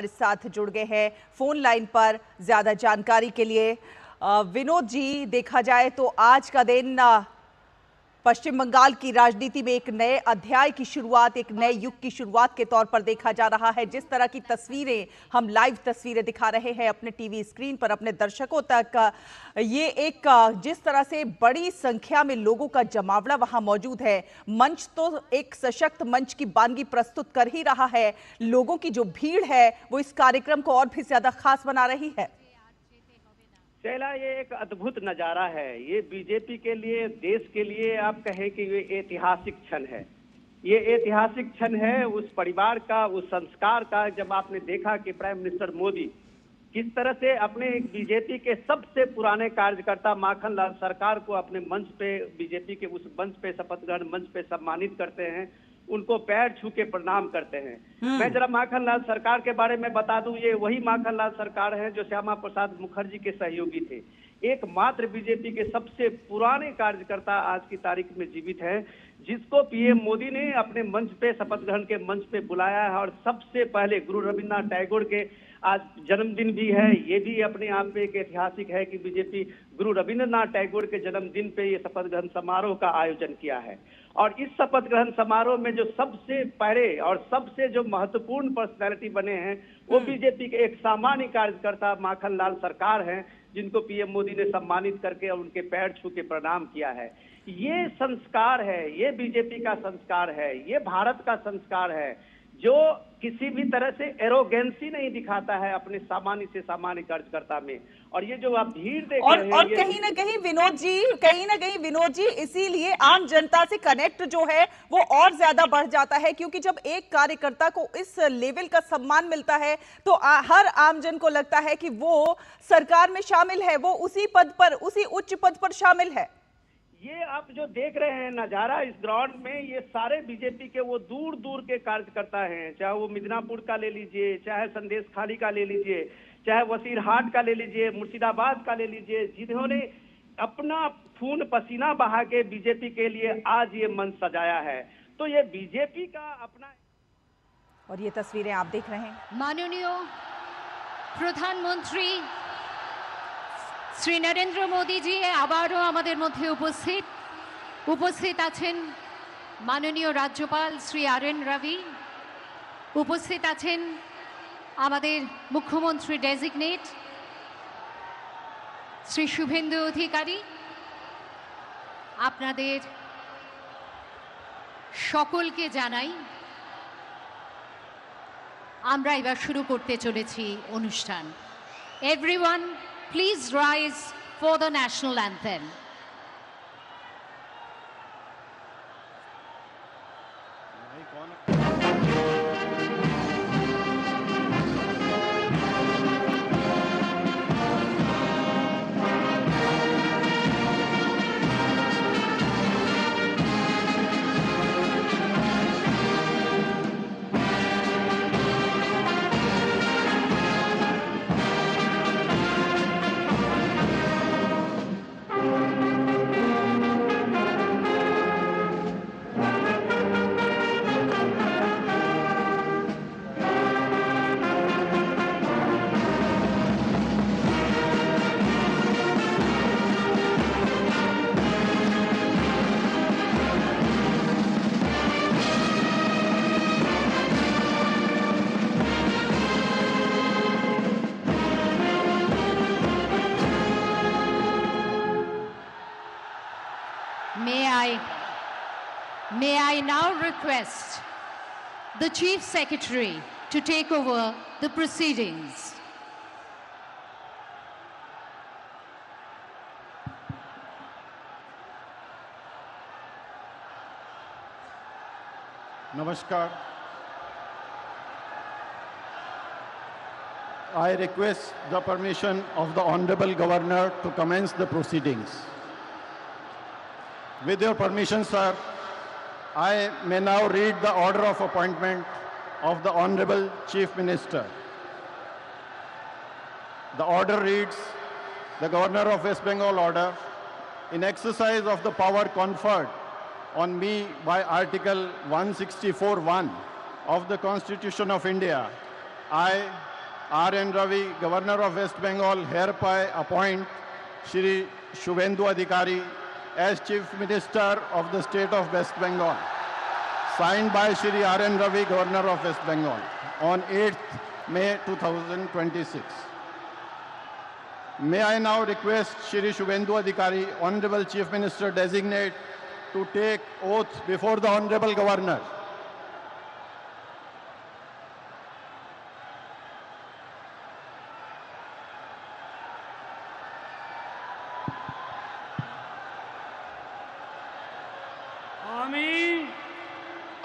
इस साथ जुड़ गए हैं फोन लाइन पर ज्यादा जानकारी के लिए। विनोद जी, देखा जाए तो आज का दिन पश्चिम बंगाल की राजनीति में एक नए अध्याय की शुरुआत, एक नए युग की शुरुआत के तौर पर देखा जा रहा है। जिस तरह की तस्वीरें हम लाइव तस्वीरें दिखा रहे हैं अपने टीवी स्क्रीन पर अपने दर्शकों तक, ये एक जिस तरह से बड़ी संख्या में लोगों का जमावड़ा वहां मौजूद है। मंच तो एक सशक्त मंच की बानगी प्रस्तुत कर ही रहा है, लोगों की जो भीड़ है वो इस कार्यक्रम को और भी ज्यादा खास बना रही है। शैला, ये एक अद्भुत नजारा है। ये बीजेपी के लिए, देश के लिए आप कहें कि ये ऐतिहासिक क्षण है। ये ऐतिहासिक क्षण है उस परिवार का, उस संस्कार का, जब आपने देखा कि प्राइम मिनिस्टर मोदी किस तरह से अपने बीजेपी के सबसे पुराने कार्यकर्ता माखन लाल सरकार को अपने मंच पे, बीजेपी के उस मंच पे, शपथ ग्रहण मंच पे सम्मानित करते हैं, उनको पैर छू के प्रणाम करते हैं। मैं जरा माखन लाल सरकार के बारे में बता दूं, ये वही माखन लाल सरकार है जो श्यामा प्रसाद मुखर्जी के सहयोगी थे। एकमात्र बीजेपी के सबसे पुराने कार्यकर्ता आज की तारीख में जीवित हैं, जिसको पीएम मोदी ने अपने मंच पे, शपथ ग्रहण के मंच पे बुलाया है। और सबसे पहले गुरु रविन्द्रनाथ टैगोर के आज जन्मदिन भी है। ये भी अपने आप में एक ऐतिहासिक है कि बीजेपी गुरु रविन्द्रनाथ टैगोर के जन्मदिन पे ये शपथ ग्रहण समारोह का आयोजन किया है। और इस शपथ ग्रहण समारोह में जो सबसे पहले और सबसे जो महत्वपूर्ण पर्सनैलिटी बने हैं वो बीजेपी के एक सामान्य कार्यकर्ता माखन लाल सरकार हैं, जिनको पीएम मोदी ने सम्मानित करके और उनके पैर छू के प्रणाम किया है। ये संस्कार है, ये बीजेपी का संस्कार है, ये भारत का संस्कार है, जो किसी भी तरह से एरोगेंसी नहीं दिखाता है अपने सामान्य से सामान्य कार्यकर्ता में। और ये जो आप भीड़ देख रहे हैं, और कहीं ना कहीं विनोद जी इसीलिए आम जनता से कनेक्ट जो है वो और ज्यादा बढ़ जाता है, क्योंकि जब एक कार्यकर्ता को इस लेवल का सम्मान मिलता है तो हर आमजन को लगता है कि वो सरकार में शामिल है, वो उसी पद पर, उसी उच्च पद पर शामिल है। ये आप जो देख रहे हैं नजारा इस ग्राउंड में, ये सारे बीजेपी के वो दूर दूर के कार्यकर्ता हैं। चाहे वो मिदनापुर का ले लीजिए, चाहे संदेश खाली का ले लीजिए, चाहे वसीरहाट का ले लीजिए, मुर्शिदाबाद का ले लीजिए, जिन्होंने अपना खून पसीना बहा के बीजेपी के लिए आज ये मंच सजाया है। तो ये बीजेपी का अपना। और ये तस्वीरें आप देख रहे हैं, माननीय प्रधानमंत्री श्री नरेंद्र मोदी जी आबारो आमादेर मध्य उपस्थित आছেন माननीय राज्यपाल श्री आर.एन. रवि, उपस्थित आছেন आमादेर मुख्यमंत्री डेजिगनेट श्री शुभेंदु अधिकारी। आपनादेर सकलके জানাই আমরা এবার শুরু করতে চলেছি অনুষ্ঠান। Everyone, please rise for the national anthem. May I now request the Chief Secretary to take over the proceedings. Namaskar. I request the permission of the Honorable Governor to commence the proceedings. With your permission, sir, I may now read the order of appointment of the Honorable Chief Minister. The order reads, the Governor of West Bengal order, in exercise of the power conferred on me by Article 164(1) of the Constitution of India, I, R.N. Ravi, Governor of West Bengal, hereby appoint Shri Shubhendu Adhikari as Chief Minister of the State of West Bengal. Signed by Shri R.N. Ravi, Governor of West Bengal, on 8th May 2026. May I now request Shri Shubhendu Adhikari, Honorable Chief Minister Designate, to take oath before the Honorable Governor.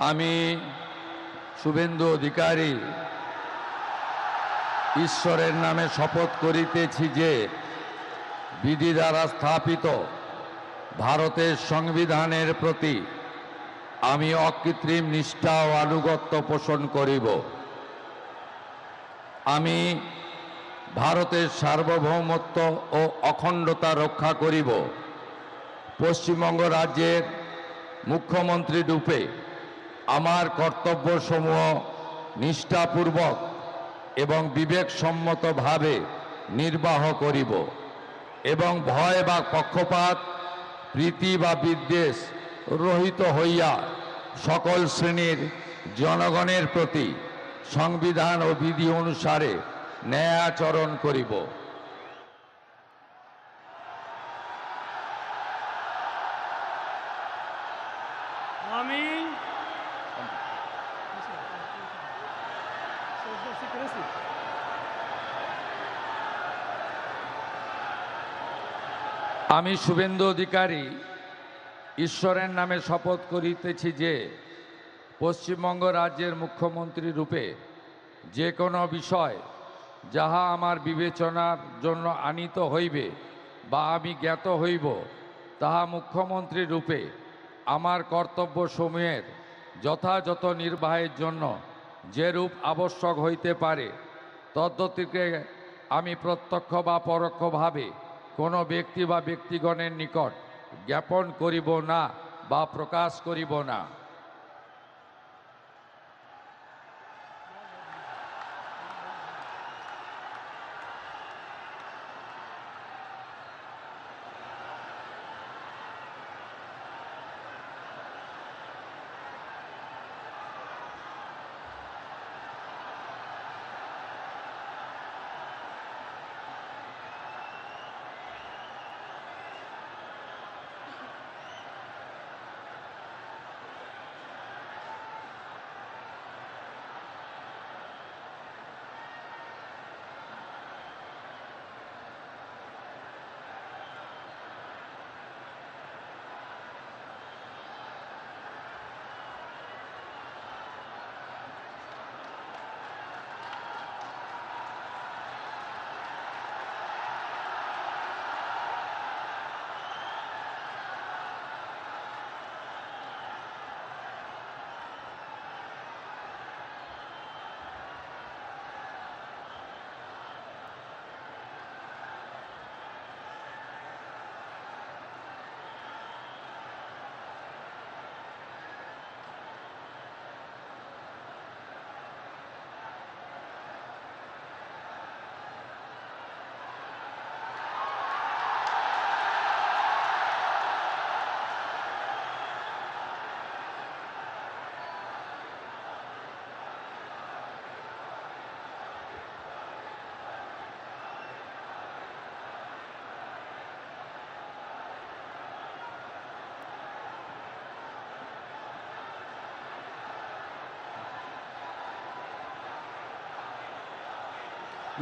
আমি শুভেন্দু অধিকারী ঈশ্বরের নামে শপথ করিতেছি যে বিধি দ্বারা স্থাপিত ভারতের সংবিধানের প্রতি আমি অকৃত্রিম নিষ্ঠা ও আনুগত্য পোষণ করিব। আমি ভারতের সার্বভৌমত্ব ও অখণ্ডতা রক্ষা করিব। পশ্চিমবঙ্গ রাজ্যের মুখ্যমন্ত্রী রূপে আমার কর্তব্যসমূহ নিষ্ঠাপূর্বক এবং বিবেকসম্মতভাবে নির্বাহ করিব এবং ভয় বা পক্ষপাত, প্রীতি বা বিদ্বেষ রহিত হইয়া সকল শ্রেণীর জনগণের প্রতি সংবিধান ও বিধি অনুসারে ন্যায়াচরণ করিব। আমি শুভেন্দু অধিকারী ঈশ্বরের নামে শপথ করিতেছি যে পশ্চিমবঙ্গ রাজ্যের মুখ্যমন্ত্রী রূপে যে কোনো বিষয় যাহা আমার বিবেচনার জন্য আনীত হইবে বা আমি জ্ঞাত হইব, তাহা মুখ্যমন্ত্রী রূপে আমার কর্তব্যসমূহের যথাযথ নির্বাহের জন্য যেরূপ আবশ্যক হইতে পারে তদ্গতিকে আমি প্রত্যক্ষ বা পরোক্ষভাবে কোনো ব্যক্তি বা ব্যক্তিগণের নিকট জ্ঞাপন করিব না বা প্রকাশ করিব না।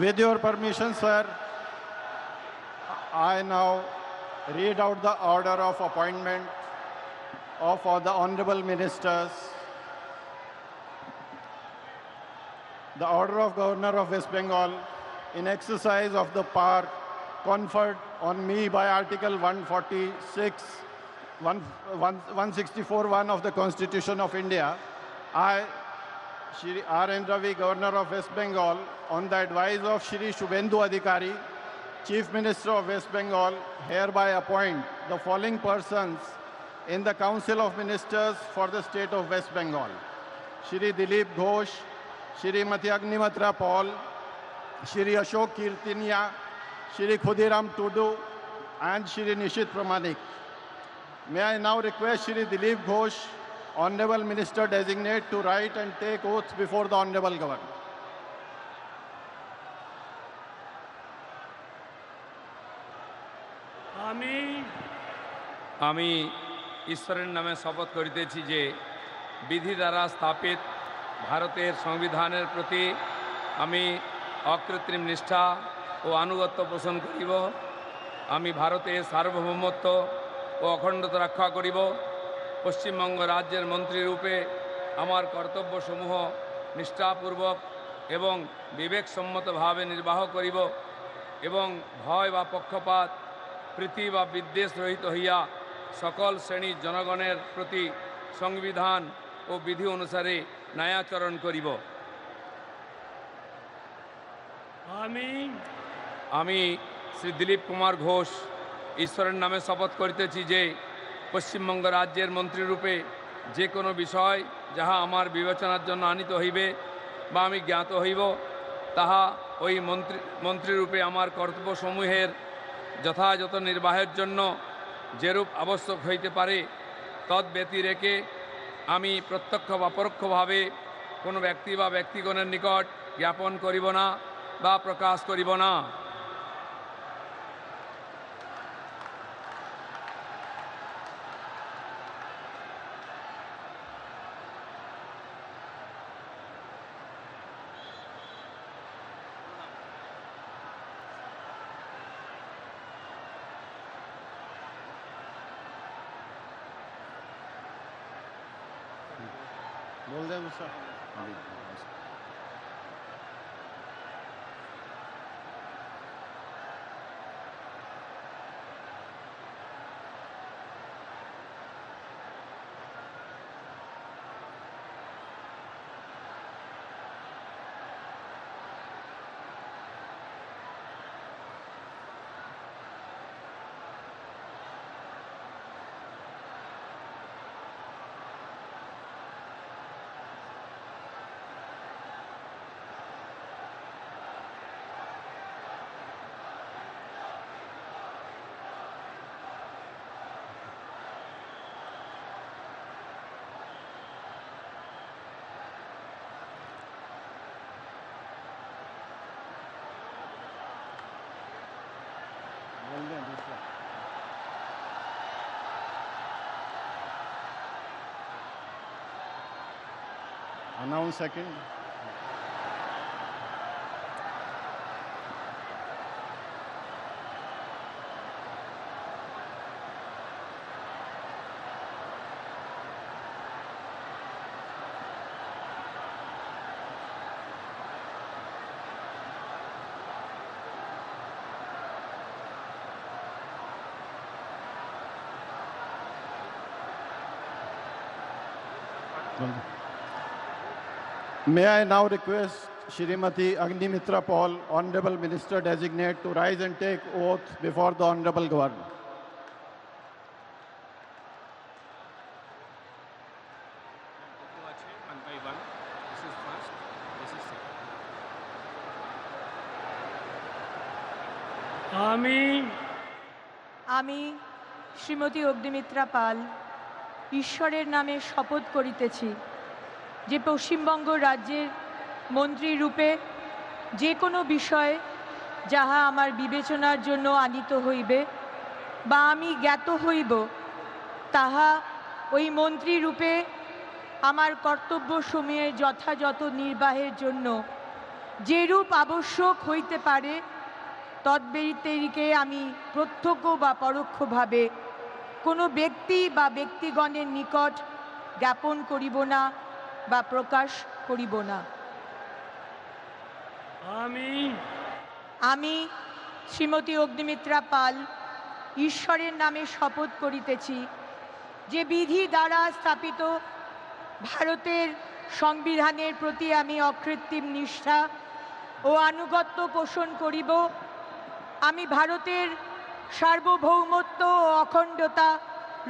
With your permission, sir, I now read out the order of appointment of all the honorable ministers. The order of Governor of West Bengal in exercise of the power conferred on me by Article 164(1) of the Constitution of India, I, Shri R.N. Ravi, Governor of West Bengal, on the advice of Shri Shubhendu Adhikari, Chief Minister of West Bengal, hereby appoint the following persons in the Council of Ministers for the State of West Bengal: Shri Dilip Ghosh, Shrimati Agnimatra Paul, Shri Ashok Kirtinia, Shri Khudiram Tudu, and Shri Nishit Pramanik. May I now request Shri Dilip Ghosh, Honorable Minister Designate, to write and take oath before the Honorable Governor. আমি ঈশ্বরের নামে শপথ করিতেছি যে বিধি দ্বারা স্থাপিত ভারতের সংবিধানের প্রতি আমি অকৃত্রিম নিষ্ঠা ও আনুগত্য পোষণ করিব। আমি ভারতের সার্বভৌমত্ব ও অখণ্ডতা রক্ষা করিব। পশ্চিমবঙ্গ রাজ্যের মন্ত্রীরূপে আমার কর্তব্যসমূহ নিষ্ঠাপূর্বক এবং বিবেকসম্মতভাবে নির্বাহ করিব এবং ভয় বা পক্ষপাত প্রীতি বা বিদ্বেষ রহিত হইয়া সকল শ্রেণীর জনগণের প্রতি সংবিধান ও বিধি অনুসারে ন্যায়াচরণ করিব। আমি শ্রী দিলীপ কুমার ঘোষ ঈশ্বরের নামে শপথ করিতেছি যে পশ্চিমবঙ্গ রাজ্যের মন্ত্রীরূপে যে কোনো বিষয় যাহা আমার বিবেচনার জন্য আনিত হইবে বা আমি জ্ঞাত হইব তাহা ওই মন্ত্রীরূপে আমার কর্তব্যসমূহের যথাযথ নির্বাহের জন্য যেরূপ আবশ্যক হইতে পারে তদ্ব্যতিরেকে আমি প্রত্যক্ষ বা পরোক্ষভাবে কোনো ব্যক্তি বা ব্যক্তিগণের নিকট জ্ঞাপন করিব না বা প্রকাশ করিব না। बोल दे मुझसे। Announce second. May I now request Shrimati Agnimitra Paul, Honorable Minister Designate, to rise and take oath before the Honorable Governor. One by one. This is first, this is second. আমি শ্রীমতী অগ্নিমিত্রা পাল ঈশ্বরের নামে শপথ করিতেছি যে পশ্চিমবঙ্গ রাজ্যের মন্ত্রী রূপে যে কোনো বিষয় যাহা আমার বিবেচনার জন্য আনিত হইবে বা আমি জ্ঞাত হইব তাহা ওই মন্ত্রী রূপে আমার কর্তব্যসমূহের যথাযথ নির্বাহের জন্য যেরূপ আবশ্যক হইতে পারে তদ্ব্যতিরেকে আমি প্রত্যক্ষ বা পরোক্ষভাবে কোনো ব্যক্তি বা ব্যক্তিগণের নিকট জ্ঞাপন করিব না বা প্রকাশ করিব না। আমি শ্রীমতী অগ্নিমিত্রা পাল ঈশ্বরের নামে শপথ করিতেছি যে বিধি দ্বারা স্থাপিত ভারতের সংবিধানের প্রতি আমি অকৃত্রিম নিষ্ঠা ও আনুগত্য পোষণ করিব। আমি ভারতের সার্বভৌমত্ব ও অখণ্ডতা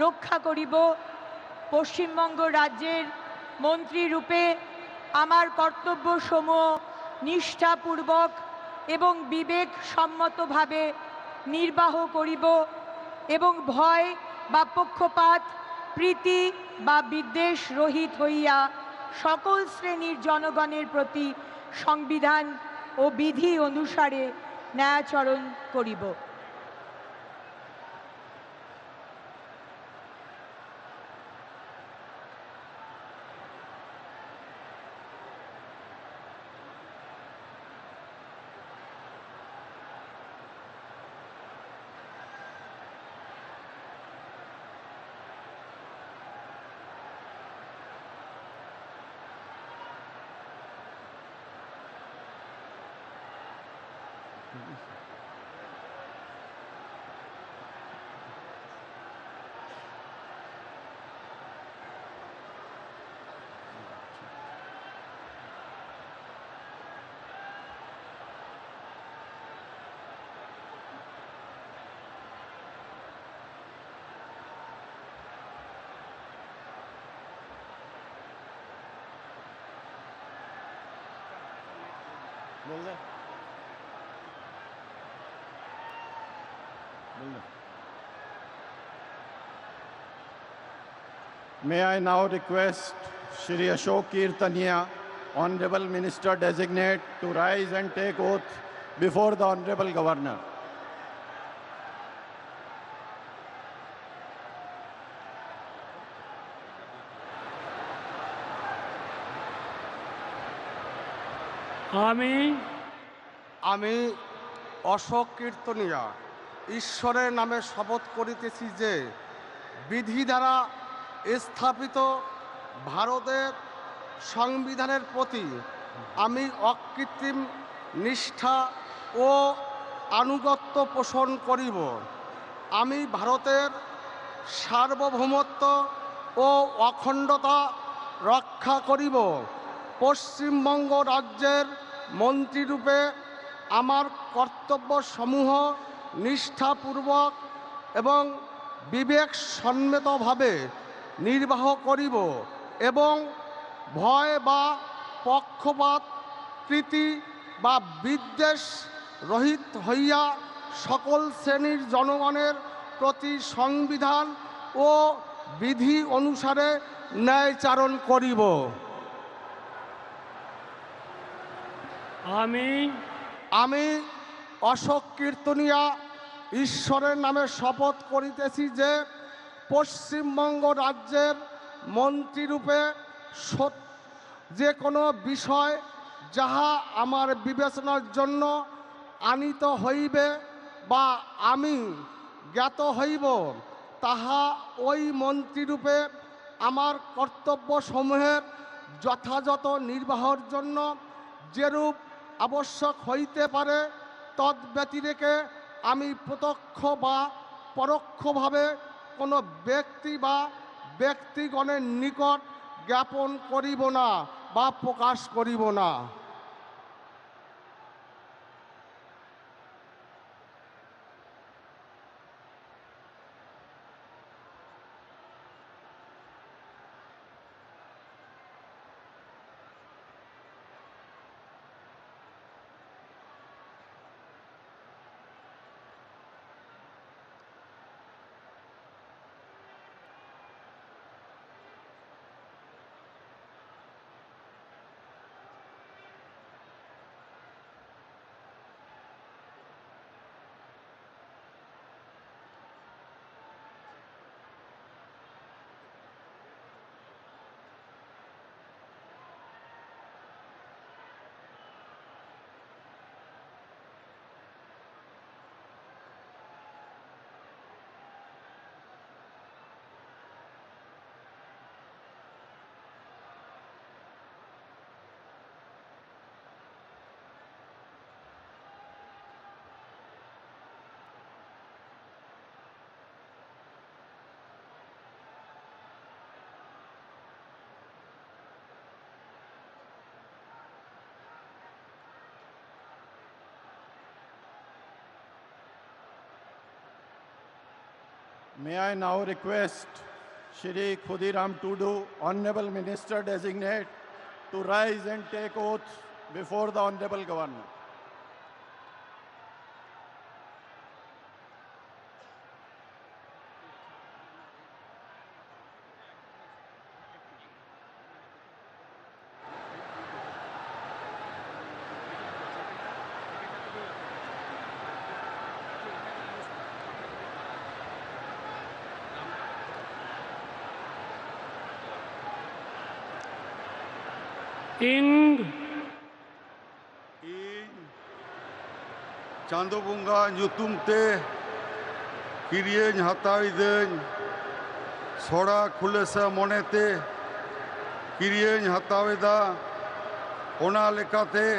রক্ষা করিব। পশ্চিমবঙ্গ রাজ্যের মন্ত্রী রূপে আমার কর্তব্যসমূহ নিষ্ঠাপূর্বক এবং বিবেক সম্মতভাবে নির্বাহ করিব এবং ভয় বা পক্ষপাত প্রীতি বা বিদ্বেষ রহিত হইয়া সকল শ্রেণীর জনগণের প্রতি সংবিধান ও বিধি অনুসারে ন্যায়াচরণ করিব। May I now request Shri Ashok Kirtania, Honorable Minister Designate, to rise and take oath before the Honorable Governor. আমি অশোক কীর্তনিয়া ঈশ্বরের নামে শপথ করিতেছি যে বিধি দ্বারা স্থাপিত ভারতের সংবিধানের প্রতি আমি অকৃত্রিম নিষ্ঠা ও আনুগত্য পোষণ করিব। আমি ভারতের সার্বভৌমত্ব ও অখণ্ডতা রক্ষা করিব। পশ্চিমবঙ্গ রাজ্যের মন্ত্রীরূপে আমার কর্তব্যসমূহ নিষ্ঠাপূর্বক এবং বিবেক সম্মতভাবে নির্বাহ করিব এবং ভয় বা পক্ষপাত প্রীতি বা বিদ্বেষ রহিত হইয়া সকল শ্রেণীর জনগণের প্রতি সংবিধান ও বিধি অনুসারে ন্যায়চারণ করিব। আমি অশোক কীর্তনিয়া ঈশ্বরের নামে শপথ করিতেছি যে পশ্চিমবঙ্গ রাজ্যের মন্ত্রীরূপে যে কোনো বিষয় যাহা আমার বিবেচনার জন্য আনিত হইবে বা আমি জ্ঞাত হইব, তাহা ওই মন্ত্রীরূপে আমার কর্তব্যসমূহের যথাযথ নির্বাহের জন্য যেরূপ আবশ্যক হইতে পারে তদ্ব্যতিরেকে আমি প্রত্যক্ষ বা পরোক্ষভাবে কোনো ব্যক্তি বা ব্যক্তিগণের নিকট জ্ঞাপন করিব না বা প্রকাশ করিব না। May I now request Shri Khudiram Tudu, Honorable Minister Designate, to rise and take oath before the Honorable Governor. ing ᱤᱧ ᱪᱟᱸᱫᱳ ᱵᱚᱸᱜᱟ ᱧᱩᱛᱩᱢ ᱛᱮ ᱠᱤᱨᱤᱭᱟᱹᱧ ᱦᱟᱛᱟᱣᱤᱫᱟᱹᱧ ᱥᱚᱲᱟ ᱠᱷᱩᱞᱟᱹᱥᱟ ᱢᱚᱱᱮᱛᱮ ᱠᱤᱨᱤᱭᱟᱹᱧ ᱦᱟᱛᱟᱣᱮᱫᱟ ᱚᱱᱟ ᱞᱮᱠᱟᱛᱮ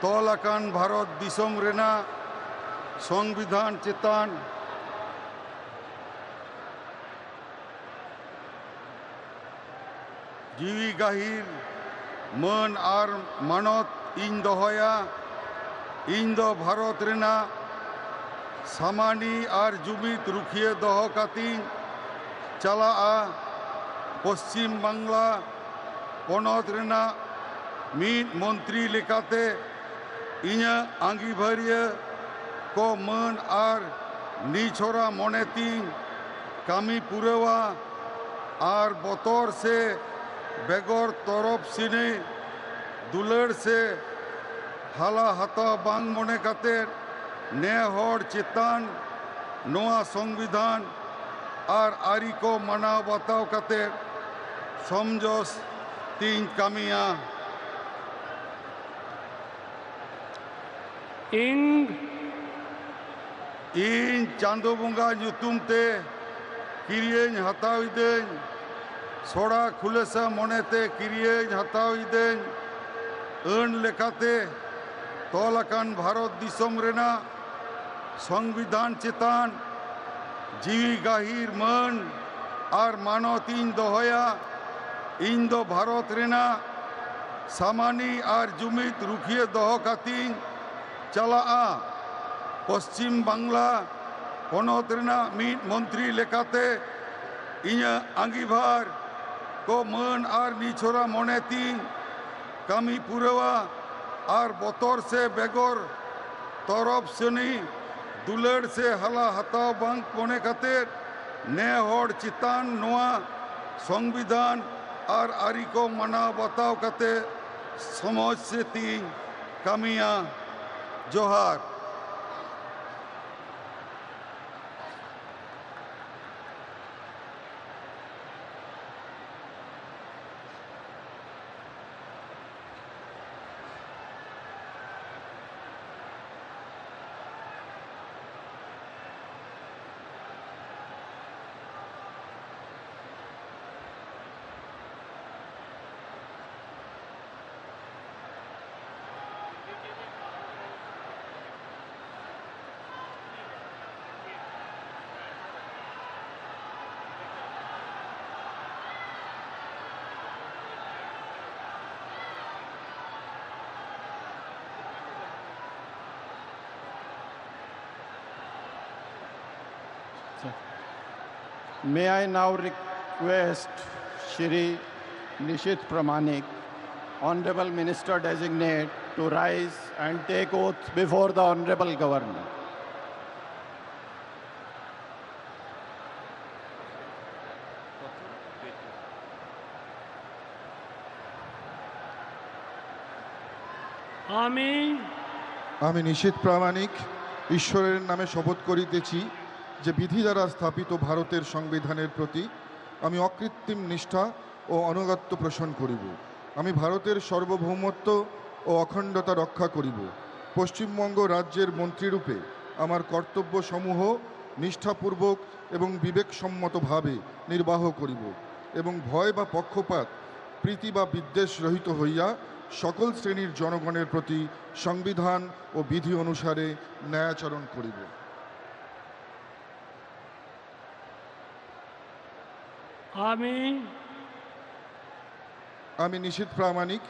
ᱛᱚᱞ ᱟᱠᱟᱱ ᱵᱷᱟᱨᱚᱛ ᱫᱤᱥᱚᱢ ᱨᱮᱱᱟᱜ সংবিধান চেতন জিবি গাহির মান আর মানত ইন দহয়া ইন দ ভারত রেনা সামানি আর জুমিত রুখিয়ে দহ কাতিন চালাআ পশ্চিম বাংলা পনত রেনা মিদ মন্ত্রী লেকাতে ইঞা আঙ্গিভারিয়া को मन और नीछोरा मने तीन कामी पुरेवा और बतौर से बेगोर तरफ सिने दुलड़ से हाला हता बांग मने काते ने होड़ चितान नोआ संविधान और आरी को मनाव बताव काते समझोस तीन कामिया ing ᱤᱧ ᱪᱟᱸᱫᱳ ᱵᱚᱸᱜᱟ ᱧᱩᱛᱩᱢ ᱛᱮ ᱠᱤᱨᱤᱭᱟᱹᱧ ᱦᱟᱛᱟᱣᱤᱫᱟᱹᱧ ᱥᱚᱲᱟ ᱠᱷᱩᱞᱟᱹᱥᱟ ᱢᱚᱱᱮᱛᱮ ᱠᱤᱨᱤᱭᱟᱹᱧ ᱦᱟᱛᱟᱣᱤᱫᱟᱹᱧ ᱟᱹᱱ ᱞᱮᱠᱟᱛᱮ ᱛᱚᱞ ᱟᱠᱟᱱ ᱵᱷᱟᱨᱚᱛ ᱫᱤᱥᱚᱢ ᱨᱮᱱᱟᱜ সংবিধান চেতন জিবি গাহির মান আর মানতিᱧ দহয়া ᱤᱧ ᱫᱚ ᱵᱷᱟᱨᱚᱛ ᱨᱮᱱᱟᱜ সামানি আর জুমিত রুখিয়ে দহ কাতিᱧ চালাআ पश्चिम बांगला पनत मीट मंत्री लेकाते इña आंगीभार को मन और नीछोरा मने तीन कामी पुरेवा और बतर से बेगोर तरफ सनी दुलड़ से हला हताव बांग मने काते ने होड़ चितान नोआ संविधान और आरी को मना बताव काते समझ से तीन कामिया जोहार May I now request Shri Nishit Pramanik, Honorable Minister Designate, to rise and take oath before the Honorable Governor. আমি নিশীথ প্রামাণিক ঈশ্বরের নামে শপথ করিতেছি যে বিধি দ্বারা স্থাপিত ভারতের সংবিধানের প্রতি আমি অকৃত্রিম নিষ্ঠা ও অনুগত্য পোষণ করিব। আমি ভারতের সার্বভৌমত্ব ও অখণ্ডতা রক্ষা করিব। পশ্চিমবঙ্গ রাজ্যের মন্ত্রীরূপে আমার কর্তব্যসমূহ নিষ্ঠাপূর্বক এবং বিবেকসম্মতভাবে নির্বাহ করিব এবং ভয় বা পক্ষপাত প্রীতি বা বিদ্বেষ রহিত হইয়া সকল শ্রেণীর জনগণের প্রতি সংবিধান ও বিধি অনুসারে ন্যায়াচরণ করিব। আমি নিশীথ প্রামাণিক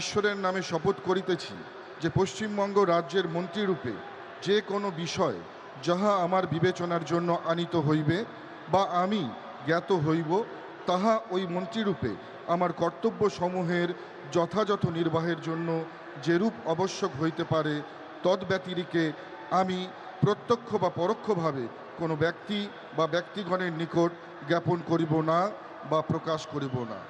ঈশ্বরের নামে শপথ করিতেছি যে পশ্চিমবঙ্গ রাজ্যের মন্ত্রীরূপে যে কোনো বিষয় যাহা আমার বিবেচনার জন্য আনিত হইবে বা আমি জ্ঞাত হইব তাহা ওই মন্ত্রীরূপে আমার কর্তব্যসমূহের যথাযথ নির্বাহের জন্য যেরূপ আবশ্যক হইতে পারে তদ্ব্যতিরিকে আমি প্রত্যক্ষ বা পরোক্ষভাবে কোনো ব্যক্তি বা ব্যক্তিগণের নিকট জ্ঞাপন করিব না বা প্রকাশ করিব না।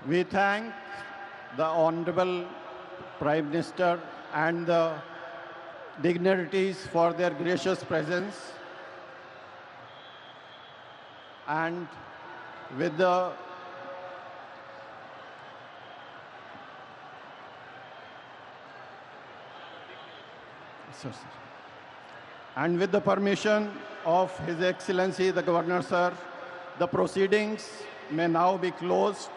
We thank the Honorable Prime Minister and the dignitaries for their gracious presence. And with the And with the permission of His Excellency the Governor, sir, the proceedings may now be closed.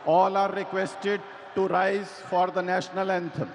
All are requested to rise for the national anthem.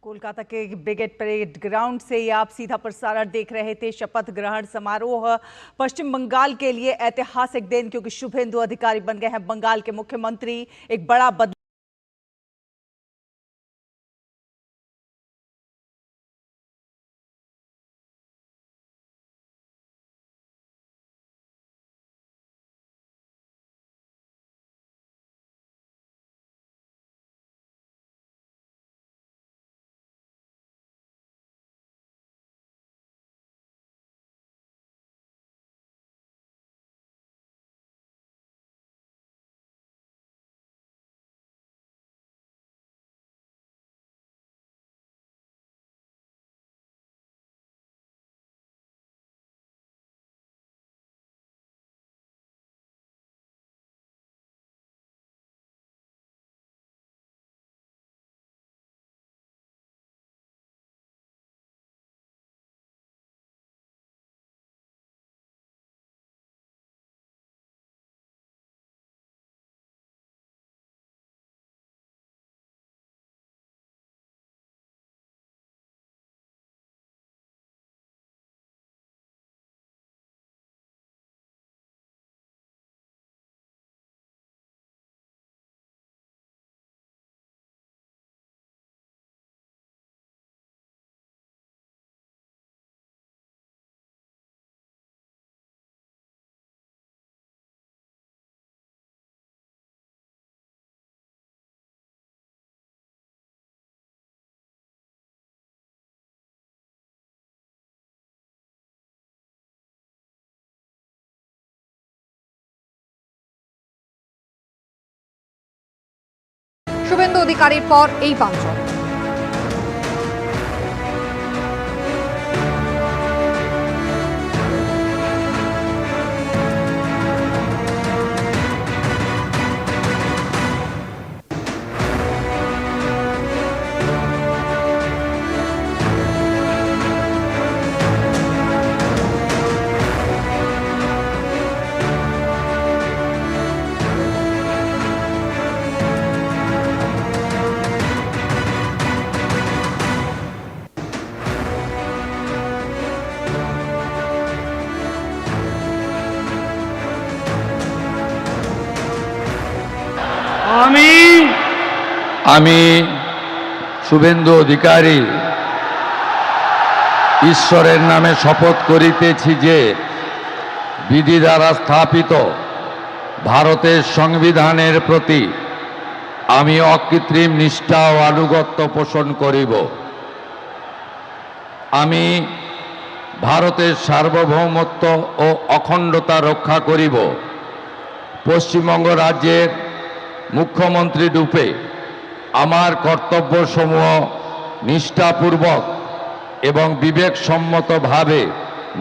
Kolkata के brigade parade ground से ही आप सीधा प्रसारण देख रहे थे। शपथ ग्रहण समारोह पश्चिम बंगाल के लिए ऐतिहासिक दिन, क्योंकि शुभेंदु अधिकारी बन गए हैं बंगाल के मुख्यमंत्री। एक बड़ा बदलाव শুভেন্দু অধিকারীর পর এই বাঞ্ছন। আমি শুভেন্দু অধিকারী ঈশ্বরের নামে শপথ করিতেছি যে বিধি দ্বারা স্থাপিত ভারতের সংবিধানের প্রতি আমি অকৃত্রিম নিষ্ঠা ও আনুগত্য পোষণ করিব। আমি ভারতের সার্বভৌমত্ব ও অখণ্ডতা রক্ষা করিব। পশ্চিমবঙ্গ রাজ্যের মুখ্যমন্ত্রী রূপে আমার কর্তব্যসমূহ নিষ্ঠাপূর্বক এবং বিবেকসম্মতভাবে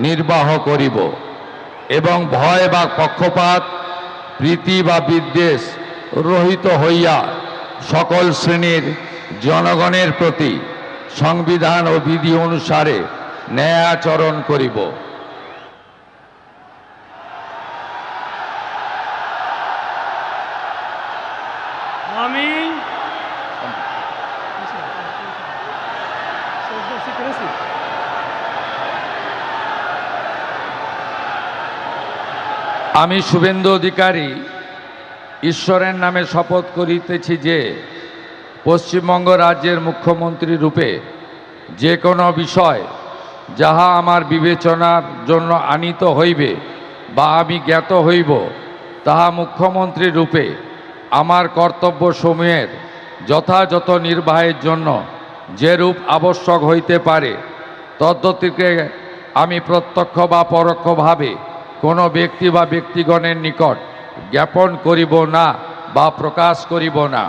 নির্বাহ করিব এবং ভয় বা পক্ষপাত, প্রীতি বা বিদ্বেষ রহিত হইয়া সকল শ্রেণীর জনগণের প্রতি সংবিধান ও বিধি অনুসারে ন্যায় আচরণ করিব। আমি শুভেন্দু অধিকারী ঈশ্বরের নামে শপথ করিতেছি যে পশ্চিমবঙ্গ রাজ্যের মুখ্যমন্ত্রী রূপে যে কোনো বিষয় যাহা আমার বিবেচনার জন্য আনিত হইবে বা আমি জ্ঞাত হইব, তাহা মুখ্যমন্ত্রী রূপে আমার কর্তব্যসমূহের যথাযথ নির্বাহের জন্য যেরূপ আবশ্যক হইতে পারে তদ্গতিকে আমি প্রত্যক্ষ বা পরোক্ষভাবে কোনো ব্যক্তি বা ব্যক্তিগণের নিকট জ্ঞাপন করিব না বা প্রকাশ করিব না।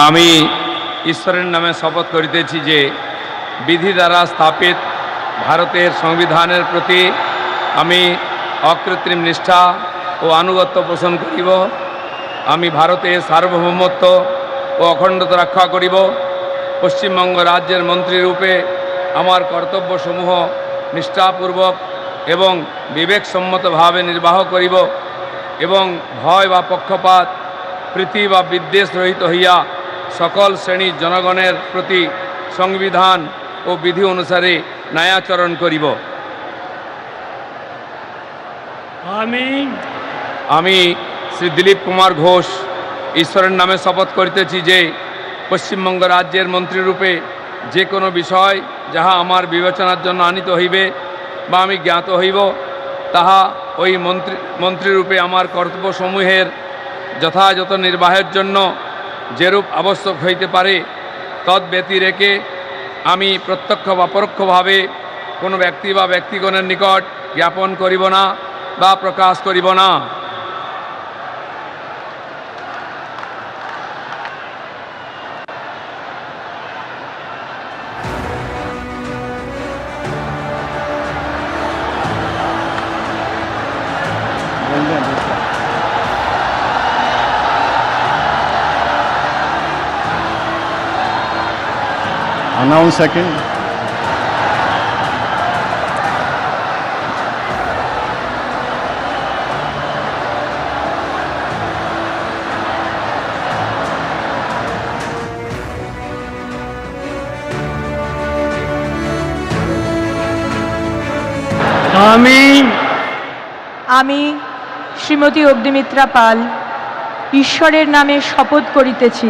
আমি ঈশ্বরের নামে শপথ করিতেছি যে বিধি দ্বারা স্থাপিত ভারতের সংবিধানের প্রতি আমি অকৃত্রিম নিষ্ঠা ও আনুগত্য পোষণ করিব। আমি ভারতের সার্বভৌমত্ব ও অখণ্ডতা রক্ষা করিব। পশ্চিমবঙ্গ রাজ্যের মন্ত্রীরূপে আমার কর্তব্যসমূহ নিষ্ঠাপূর্বক এবং বিবেকসম্মতভাবে নির্বাহ করিব এবং ভয় বা পক্ষপাত প্রীতি বা বিদ্বেষ রহিত হইয়া সকল শ্রেণীর জনগণের প্রতি সংবিধান ও বিধি অনুসারে ন্যায়াচরণ করিব। আমি শ্রী দিলীপ কুমার ঘোষ ঈশ্বরের নামে শপথ করিতেছি যে পশ্চিমবঙ্গ রাজ্যের মন্ত্রীরূপে যে কোনো বিষয় যাহা আমার বিবেচনার জন্য আনিত হইবে বা আমি জ্ঞাত হইব, তাহা ওই মন্ত্রীরূপে আমার কর্তব্যসমূহের যথাযথ নির্বাহের জন্য যেরূপ আবশ্যক হইতে পারে তদ্ব্যতিরেকে আমি প্রত্যক্ষ বা পরোক্ষভাবে কোনো ব্যক্তি বা ব্যক্তিগণের নিকট জ্ঞাপন করিব না বা প্রকাশ করিব না। Announce second. আমি শ্রীমতী অগ্নিমিত্রা পাল ঈশ্বরের নামে শপথ করিতেছি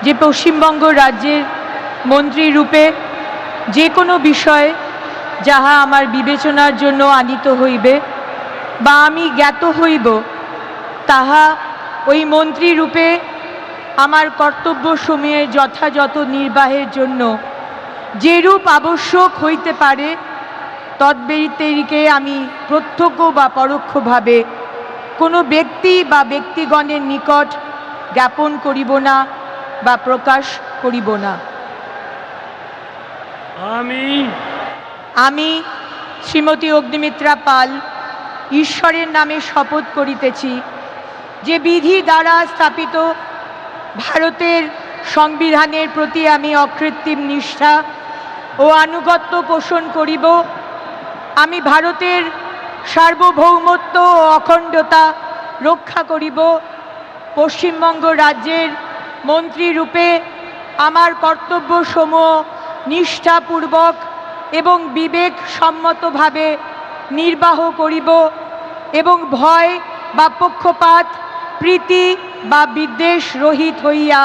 যে পশ্চিমবঙ্গ রাজ্যের মন্ত্রী রূপে যে কোনো বিষয় যাহা আমার বিবেচনার জন্য আনিত হইবে বা আমি জ্ঞাত হইব, তাহা ওই মন্ত্রী রূপে আমার কর্তব্যসমূহের যথাযথ নির্বাহের জন্য যেরূপ আবশ্যক হইতে পারে তদ্ব্যতিরেকে আমি প্রত্যক্ষ বা পরোক্ষভাবে কোনো ব্যক্তি বা ব্যক্তিগণের নিকট জ্ঞাপন করিব না বা প্রকাশ করিব না। আমি শ্রীমতী অগ্নিমিত্রা পাল ঈশ্বরের নামে শপথ করিতেছি যে বিধি দ্বারা স্থাপিত ভারতের সংবিধানের প্রতি আমি অকৃত্রিম নিষ্ঠা ও আনুগত্য পোষণ করিব। আমি ভারতের সার্বভৌমত্ব ও অখণ্ডতা রক্ষা করিব। পশ্চিমবঙ্গ রাজ্যের মন্ত্রী রূপে আমার কর্তব্যসমূহ নিষ্ঠাপূর্বক এবং বিবেকসম্মতভাবে নির্বাহ করিব এবং ভয় বা পক্ষপাত প্রীতি বা বিদ্বেষ রহিত হইয়া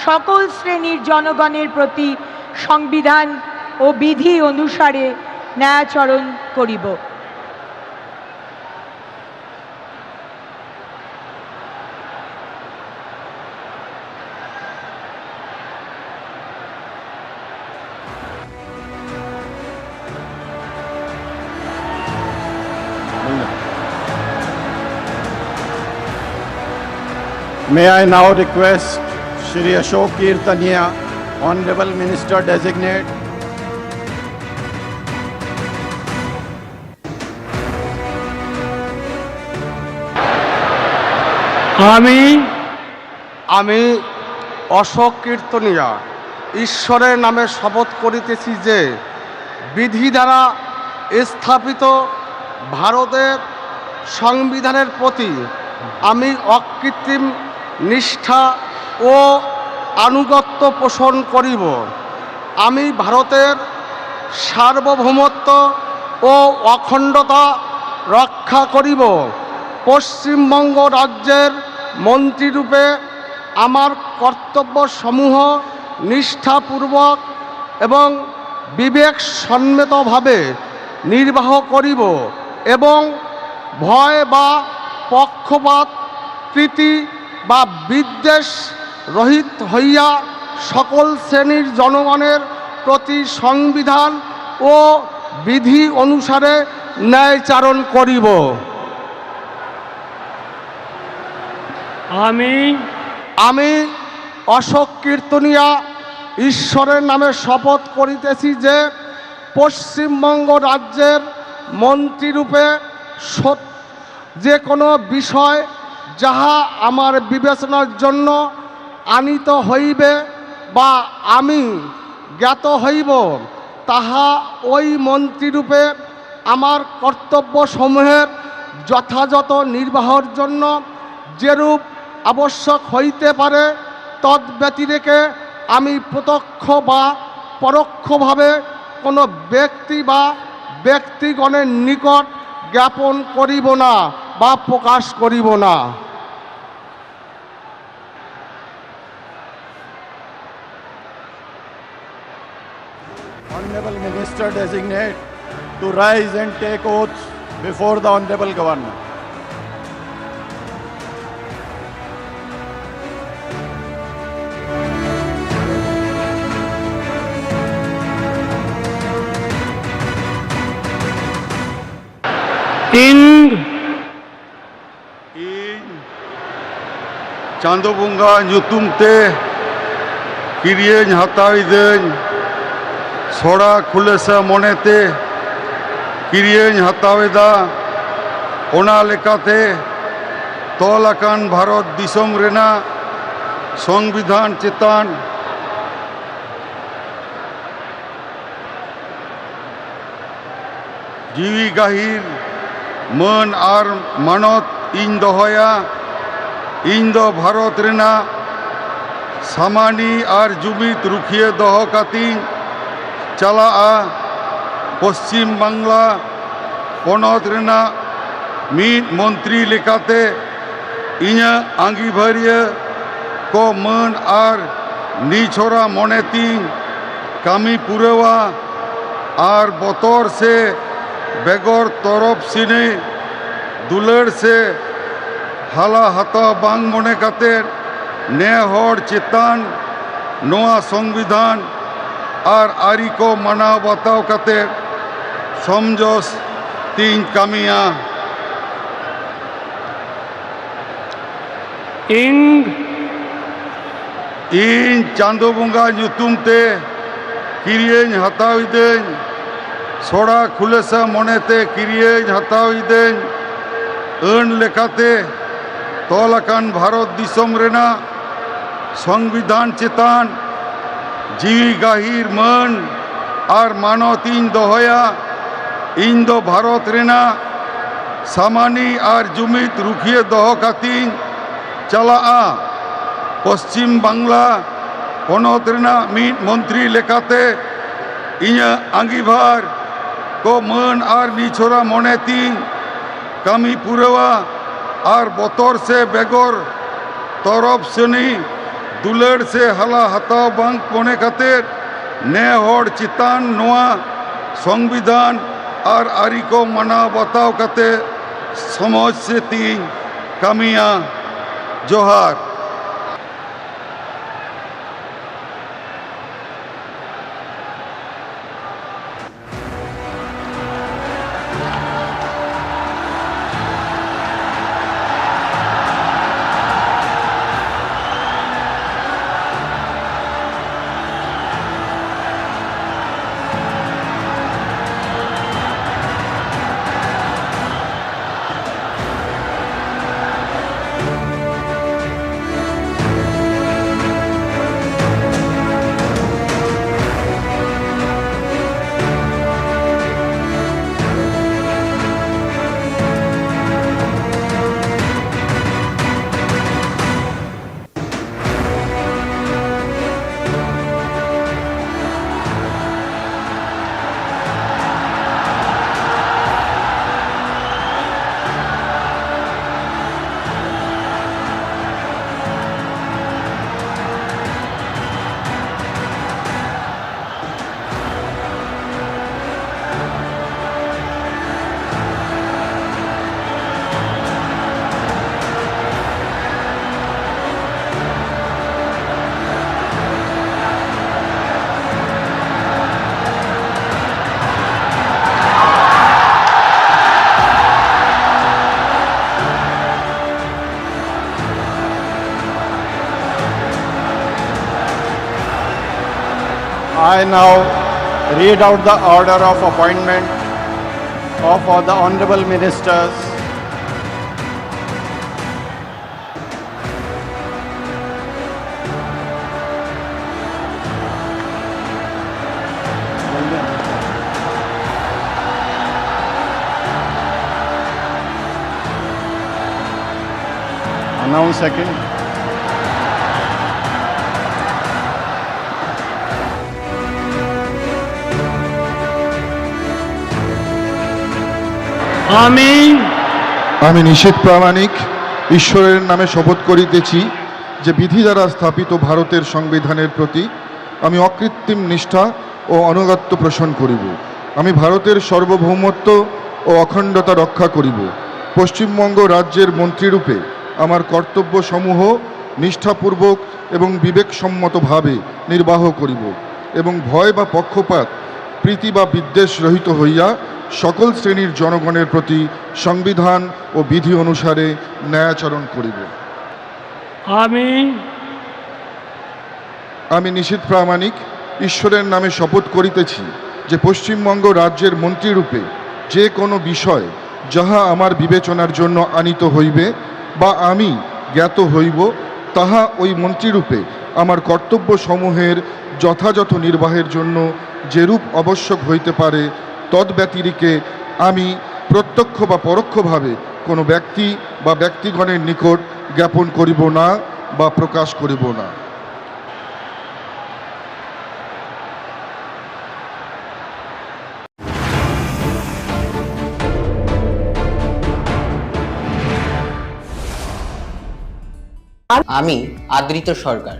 সকল শ্রেণীর জনগণের প্রতি সংবিধান ও বিধি অনুসারে ন্যায়াচরণ করিব। May I now request Shri Ashok Kirtania, Honorable Minister Designate, আমি অশোক কীর্তনিয়া ঈশ্বরের নামে শপথ করিতেছি যে বিধি দ্বারা স্থাপিত ভারতের সংবিধানের প্রতি আমি অকৃত্রিম নিষ্ঠা ও আনুগত্য পোষণ করিব। আমি ভারতের সার্বভৌমত্ব ও অখণ্ডতা রক্ষা করিব। পশ্চিমবঙ্গ রাজ্যের মন্ত্রীরূপে আমার কর্তব্যসমূহ নিষ্ঠাপূর্বক এবং বিবেকসম্মতভাবে নির্বাহ করিব এবং ভয় বা পক্ষপাত প্রীতি বা বিদ্বেষ রহিত হইয়া সকল শ্রেণীর জনগণের প্রতি সংবিধান ও বিধি অনুসারে ন্যায়চারণ করিব। আমি অশোক কীর্তনিয়া ঈশ্বরের নামে শপথ করিতেছি যে পশ্চিমবঙ্গ রাজ্যের মন্ত্রীরূপে যে কোনো বিষয় যাহা আমার বিবেচনার জন্য আনিত হইবে বা আমি জ্ঞাত হইব, তাহা ওই মন্ত্রীরূপে আমার কর্তব্যসমূহের যথাযথ নির্বাহের জন্য যেরূপ আবশ্যক হইতে পারে তদ্ব্যতিরেকে আমি প্রত্যক্ষ বা পরোক্ষভাবে কোনো ব্যক্তি বা ব্যক্তিগণের নিকট জ্ঞাপন করিব না বা প্রকাশ করিব না। Honorable Minister Designate to rise and take oath before the Honorable Governor. Chando Bunga ᱧᱩᱛᱩᱢᱛᱮ ᱠᱤᱨᱤᱭᱟᱹᱧ ᱦᱟᱛᱟᱣᱤᱫᱟᱹᱧ ᱥᱚᱲᱟ ᱠᱷᱩᱞᱟᱹᱥᱟ ᱢᱚᱱᱮᱛᱮ ᱠᱤᱨᱤᱭᱟᱹᱧ ᱦᱟᱛᱟᱣᱮᱫᱟ ᱚᱱᱟ ᱞᱮᱠᱟᱛᱮ ᱛᱚᱞ ᱟᱠᱟᱱ ᱵᱷᱟᱨᱚᱛ ᱫᱤᱥᱚᱢ ᱨᱮᱱᱟᱜ ᱥᱚᱝᱵᱤᱫᱷᱟᱱ ᱪᱮᱛᱟᱱ ᱡᱤᱣᱤ ᱜᱟᱹᱦᱤᱨ ᱢᱟᱹᱱ ᱟᱨ ᱢᱟᱱᱚᱛ ᱤᱧ ᱫᱚᱦᱚᱭᱟ। ᱤᱧ ᱫᱚ ᱵᱷᱟᱨᱚᱛ ᱨᱮᱱᱟᱜ ᱥᱟᱢᱟᱱᱤ ᱟᱨ ᱡᱩᱢᱤᱫ ᱨᱩᱠᱷᱤᱭᱟᱹ ᱫᱚᱦᱚ ᱠᱟᱛᱮᱧ ᱪᱟᱞᱟᱜᱼᱟ। ᱯᱚᱥᱪᱤᱢ ᱵᱟᱝᱞᱟ ᱯᱚᱱᱚᱛ ᱨᱮᱱᱟᱜ ᱢᱤᱫ ᱢᱚᱱᱛᱨᱤ ᱞᱮᱠᱟᱛᱮ ᱤᱧᱟᱹᱜ ᱟᱸᱜᱤᱵᱷᱟᱹᱨᱤᱭᱟᱹ ᱠᱚ ᱢᱟᱹᱱ ᱟᱨ ᱱᱤᱪᱷᱚᱨᱟ ᱢᱚᱱᱮᱛᱤᱧ ᱠᱟᱹᱢᱤ ᱯᱩᱨᱟᱹᱣᱟ ᱟᱨ ᱵᱚᱛᱚᱨ ᱥᱮ बेगौर तरफ सिने दुलड़ से हाला हता बांग मने काते ने हर चेतान नोआ संविधान और आरी को मनाव बताव काते समझोस तीन कामिया। इन चांदो बुंगा ᱧᱩᱛᱩᱢᱛᱮ ᱠᱤᱨᱤᱭᱟᱹᱧ ᱦᱟᱛᱟᱣᱤᱫᱟᱹᱧ ᱥᱚᱲᱟ ᱠᱷᱩᱞᱟᱹᱥᱟ ᱢᱚᱱᱮᱛᱮ ᱠᱤᱨᱤᱭᱟᱹᱧ ᱦᱟᱛᱟᱣᱤᱫᱟᱹᱧ ᱟᱹᱱ ᱞᱮᱠᱟᱛᱮ ᱛᱚᱞ ᱟᱠᱟᱱ ᱵᱷᱟᱨᱚᱛ ᱫᱤᱥᱚᱢ ᱨᱮᱱᱟᱜ ᱥᱚᱝᱵᱤᱫᱷᱟᱱ ᱪᱮᱛᱟᱱ ᱡᱤᱣᱤ ᱜᱟᱹᱦᱤᱨ ᱢᱟᱹᱱ ᱟᱨ ᱢᱟᱱᱚᱛᱤᱧ ᱫᱚᱦᱚᱭᱟ। ᱤᱧ ᱫᱚ ᱵᱷᱟᱨᱚᱛ ᱨᱮᱱᱟᱜ ᱥᱟᱢᱟᱱᱤ ᱟᱨ ᱡᱩᱢᱤᱫ ᱨᱩᱠᱷᱤᱭᱟᱹ ᱫᱚᱦᱚ ᱠᱟᱛᱮᱧ ᱪᱟᱞᱟᱜᱼᱟ। ᱯᱚᱥᱪᱤᱢ ᱵᱟᱝᱞᱟ ᱯᱚᱱᱚᱛ ᱨᱮᱱᱟᱜ ᱢᱤᱫ ᱢᱚᱱᱛᱨᱤ ᱞᱮᱠᱟᱛᱮ ᱤᱧᱟᱹᱜ ᱟᱸᱜᱤᱵᱷᱟᱨ को मान और निछोरा मनेतीन कमी पुरवा और बतर से बेगौर तरफ सनी दुलड़ से हला हताव बांग मने काते ने हर चितान नोआ संविधान और आरी को मना बताव काते समझ से तीन कमिया। जोहार। I now read out the order of appointment of all the honorable ministers. Announce second. আমি নিশীথ প্রামাণিক ঈশ্বরের নামে শপথ করিতেছি যে বিধি দ্বারা স্থাপিত ভারতের সংবিধানের প্রতি আমি অকৃত্রিম নিষ্ঠা ও আনুগত্য পোষণ করিব। আমি ভারতের সার্বভৌমত্ব ও অখণ্ডতা রক্ষা করিব। পশ্চিমবঙ্গ রাজ্যের মন্ত্রীরূপে আমার কর্তব্যসমূহ নিষ্ঠাপূর্বক এবং বিবেকসম্মতভাবে নির্বাহ করিব এবং ভয় বা পক্ষপাত প্রীতি বা বিদ্বেষ রহিত হইয়া সকল শ্রেণীর জনগণের প্রতি সংবিধান ও বিধি অনুসারে ন্যায়াচরণ করিব। আমি নিশীথ প্রামাণিক ঈশ্বরের নামে শপথ করিতেছি যে পশ্চিমবঙ্গ রাজ্যের মন্ত্রীরূপে যে কোনো বিষয় যাহা আমার বিবেচনার জন্য আনিত হইবে বা আমি জ্ঞাত হইব তাহা ওই মন্ত্রীরূপে আমার কর্তব্যসমূহের যথাযথ নির্বাহের জন্য যেরূপ আবশ্যক হইতে পারে তদ্ব্যতিরিকে আমি প্রত্যক্ষ বা পরোক্ষভাবে কোনো ব্যক্তি বা ব্যক্তিগণের নিকট জ্ঞাপন করিব না বা প্রকাশ করিব না। আমি আদৃত সরকার